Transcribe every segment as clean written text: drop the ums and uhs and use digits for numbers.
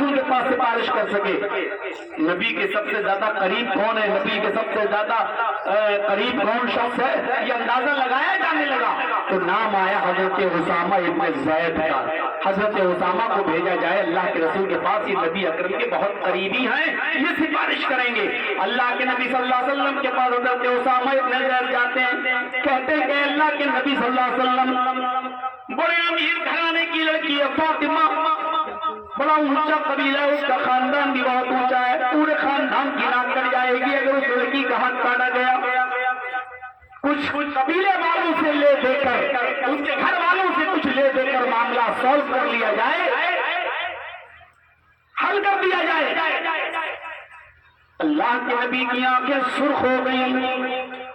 رسول کے پاس سفارش کر سکے. نبی کے سب سے زیادہ قریب کون ہے, نبی کے سب سے زیادہ قریب کون شخص ہے, یہ اندازہ لگایا جانے لگا تو نام آیا حضرت اسامہ ابن زید کا. حضرت اسامہ کو بھیجا جائے اللہ کے رسول کے پاس, یہ نبی اکرم کے بہت قریبی ہیں, یہ سفارش کریں گے. اللہ کے نبی صلی اللہ علیہ وسلم کے پاس حضرت اسامہ ابن زید جاتے ہیں, کہتے ہیں کہ اللہ کے نبی صلی اللہ علیہ وسلم بڑے امیر گھرانے کی لڑکی ہے فاطمہ, بڑا اونچا قبیلہ ہے, اس کا خاندان بھی بہت اونچا ہے, پورے خاندان کی ناک کٹ جائے گی اگر اس لڑکی کا ہاتھ کاٹا گیا. کچھ قبیلے والوں سے لے دے کر, اس کے گھر والوں سے کچھ لے دے کر معاملہ سولو کر لیا جائے, حل کر دیا جائے. اللہ کے نبی کی آنکھیں سرخ ہو گئی.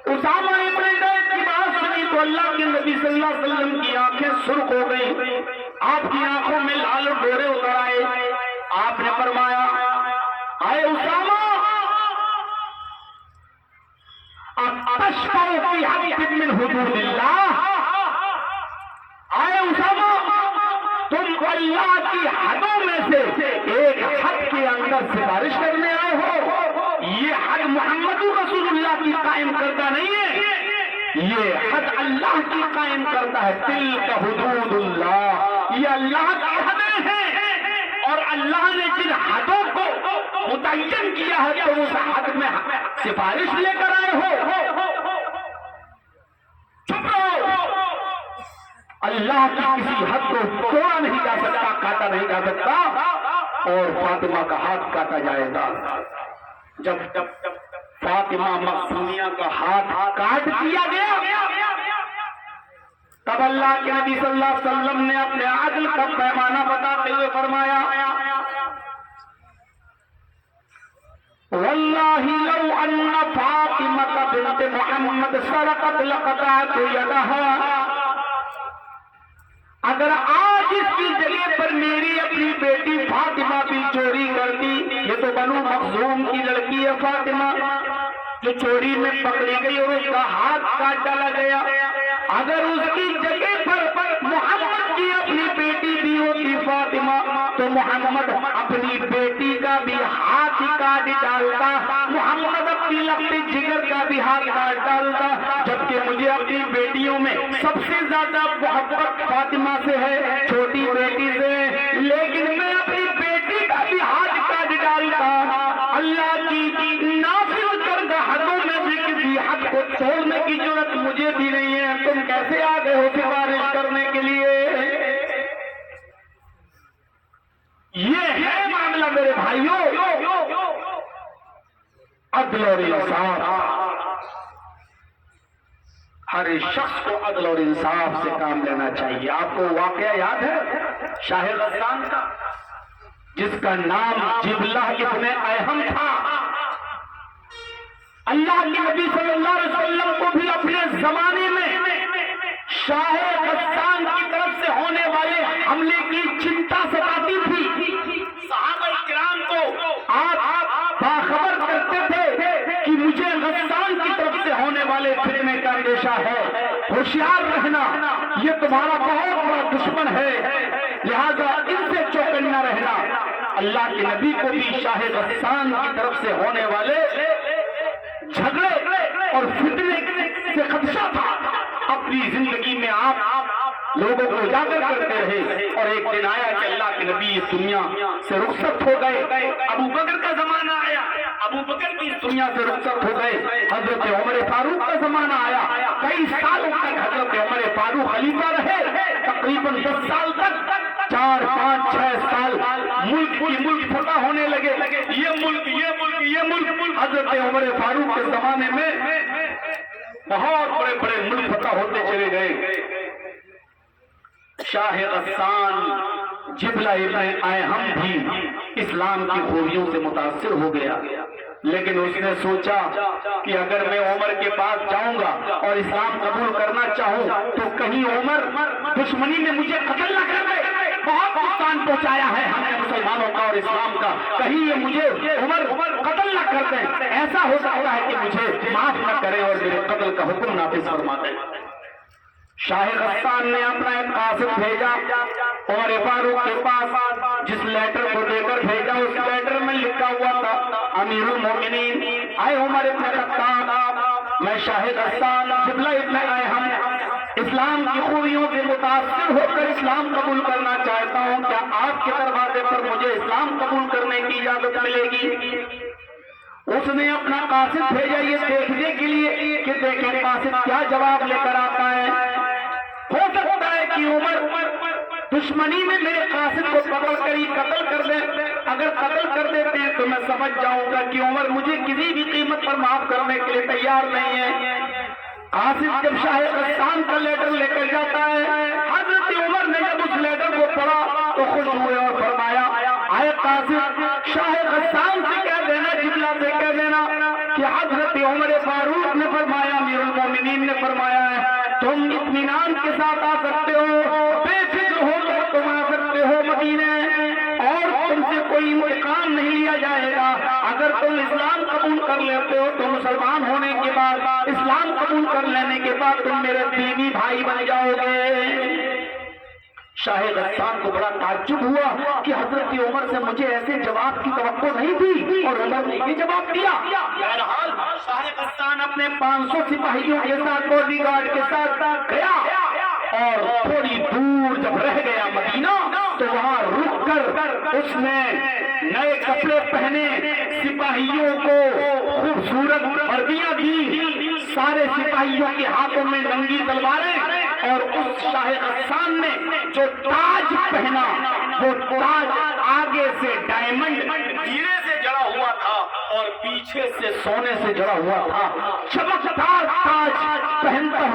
اسامہ ابن زید کی بات سنی تو اللہ کے نبی صلی اللہ علیہ وسلم کی آنکھیں سرخ ہو گئی, آپ کی آنکھوں میں لال ڈورے اتر آئے. آپ نے فرمایا اے اسامہ اتشفع فی حد من حدود اللہ, اے اسامہ تم اللہ کی حدوں میں سے ایک حد کے اندر سفارش کرنے آئے ہو. یہ حد محمد رسول اللہ کی قائم کردہ نہیں ہے, یہ حد اللہ کی قائم کرتا ہے. تلک حدود اللہ, یہ اللہ کی حدیں ہیں, اور اللہ نے جن حدوں کو متعین کیا ہے تو اس حد میں سفارش لے کر آئے ہو. چپ رہو, اللہ کی کسی حد کو توڑا نہیں جا سکتا, کاٹا نہیں جا سکتا, اور فاطمہ کا ہاتھ کاٹا جائے گا. جب فاطمہ مخزومیہ کا ہاتھ کاٹ دیا گیا تب اللہ کے نبی صلی اللہ علیہ وسلم نے اپنے عدل کا پیمانہ بتاتے ہوئے فرمایا واللہ لو ان فاطمہ بنت محمد سرقت لقطعت یدہا, اگر آج اس کی جگہ پر میری اپنی بیٹی فاطمہ بھی چوری کرتی, یہ تو بنو مخزوم کی لڑکی ہے فاطمہ جو چوری میں پکڑی گئی اور اس کا ہاتھ کاٹ ڈالا گیا, اگر اس کی جگہ پر محمد کی اپنی بیٹی بھی ہوتی فاطمہ تو محمد اپنی بیٹی کا بھی ہاتھ کاٹ ڈالتا, محمد اپنی لگتی جگر کا بھی ہاتھ کاٹ ڈالتا. جبکہ مجھے اپنی بیٹیوں میں سب سے زیادہ محبت فاطمہ سے ہے, چھوٹی بیٹی سے, لیکن میں اپنی بیٹی کا بھی ہاتھ کاٹ ڈالتا. اللہ کی نافذ کردہ حدوں میں بھی کسی حد کو توڑنے کی ضرورت مجھے بھی نہیں ہے, تم کیسے آ گئے ہو سفارش کرنے کے لیے؟ یہ ہے معاملہ میرے بھائیوں, عدل اور انصاف. ہر شخص کو عدل اور انصاف سے کام لینا چاہیے. آپ کو واقعہ یاد ہے شاہ غسان کا, جس کا نام جبلہ ابن ایہم تھا. اللہ کے نبی صلی اللہ علیہ وسلم کو بھی اپنے زمانے میں شاہ غسان کی طرف سے ہونے والے حملے کی چنتا ستاتی تھی. صحابہ کرام کو آپ باخبر کرتے تھے کہ مجھے غسان کی طرف سے ہونے والے فتنے کا اندیشہ ہے, ہوشیار رہنا, یہ تمہارا بہت بڑا دشمن ہے, لہذا ان سے چوکنا رہنا. اللہ کے نبی کو بھی شاہ غسان کی طرف سے ہونے والے جھگڑے اور فتنے سے خدشہ تھا. اپنی زندگی میں آپ لوگوں کو اجاگر کرتے رہے, اور ایک دن آیا کہ اللہ کے نبی اس دنیا سے رخصت ہو گئے. ابو بکر کا زمانہ آیا, ابو بکر بھی اس دنیا سے رخصت ہو گئے. حضرت عمر فاروق کا زمانہ آیا, کئی سالوں تک حضرت عمر فاروق خلیفہ رہے, تقریباً 10 سال تک, 4 5 6 سال ملک فتح ہونے لگے. یہ ملک حضرت عمر فاروق کے زمانے میں بہت بڑے بڑے ملک فتح ہوتے چلے گئے. شاہ غسان جبلہ ابن ایہم بھی اسلام کی خوبیوں سے متاثر ہو گیا, لیکن اس نے سوچا کہ اگر میں عمر کے پاس جاؤں گا اور اسلام قبول کرنا چاہوں تو کہیں عمر دشمنی میں مجھے قتل نہ کر دے. بہت نقصان پہنچایا ہے ہم نے مسلمانوں کا اور اسلام کا, کہیں یہ مجھے عمر قتل نہ کر دیں. ایسا ہو سکتا ہے کہ مجھے معاف نہ کریں اور میرے قتل کا حکم نافذ فرما دیں. شاہ غسان نے اپنا ایک قاصد بھیجا عمر فاروق کے پاس, جس لیٹر کو دے کر بھیجا امیر المومنین اے عمر بن خطاب، میں شاہ غسان قبلہ ابن ایہم اسلام کی خوبیوں سے متاثر ہو کر اسلام قبول کرنا چاہتا ہوں، کیا آپ کے دروازے پر مجھے اسلام قبول کرنے کی اجازت ملے گی؟ اس نے اپنا قاصد بھیجا یہ دیکھنے کے لیے کہ دیکھیں قاصد کیا جواب لے کر آتا ہے۔ ہو سکتا ہے کہ عمر دشمنی میں میرے قاصد کو پکڑ کر ہی قتل کر دے، اگر قتل کر دیتے ہیں تو میں سمجھ جاؤں گا کہ عمر مجھے کسی بھی قیمت پر معاف کرنے کے لیے تیار نہیں ہے۔ قاصد جب شاہ غسان کا لیٹر لے کر جاتا ہے، حضرت عمر نے جب اس لیٹر کو پڑھا تو خوش ہوئے اور فرمایا اے قاصد، شاہ غسان سے کہہ دینا، جبلہ سے کہہ دینا کہ حضرت عمر فاروق نے فرمایا، امیر المومنین نے فرمایا ہے تم اطمینان کے ساتھ آ سکتے ہو، بے فکر ہو کر تم آ سکتے ہو مدینے، اور تم سے کوئی انتقام نہیں لیا جائے گا۔ اگر تم اسلام قبول کر لیتے ہو تو مسلمان ہونے کے بعد، اسلام قبول کر لینے کے بعد تم میرے دینی بھائی بن جاؤ گے۔ شاہ غسان کو بڑا تعجب ہوا کہ حضرت عمر سے مجھے ایسے جواب کی توقع نہیں تھی، اور عمر نے یہ جواب دیا۔ بہرحال شاہ غسان اپنے 500 سپاہیوں کے ساتھ، باڈی گارڈ کے ساتھ گیا، اور تھوڑی دور جب رہ گیا مدینہ تو وہاں رک کر اس نے نئے کپڑے پہنے، سپاہیوں کو خوبصورت وردیاں دی، سارے سپاہیوں کے ہاتھوں میں ننگی تلواریں، اور اس شاہ غسان نے جو تاج پہنا وہ تاج آگے سے ڈائمنڈ ہیرے سے جڑا ہوا تھا اور پیچھے سے سونے سے جڑا ہوا تھا، چمکدار تاج پہنتا ہوا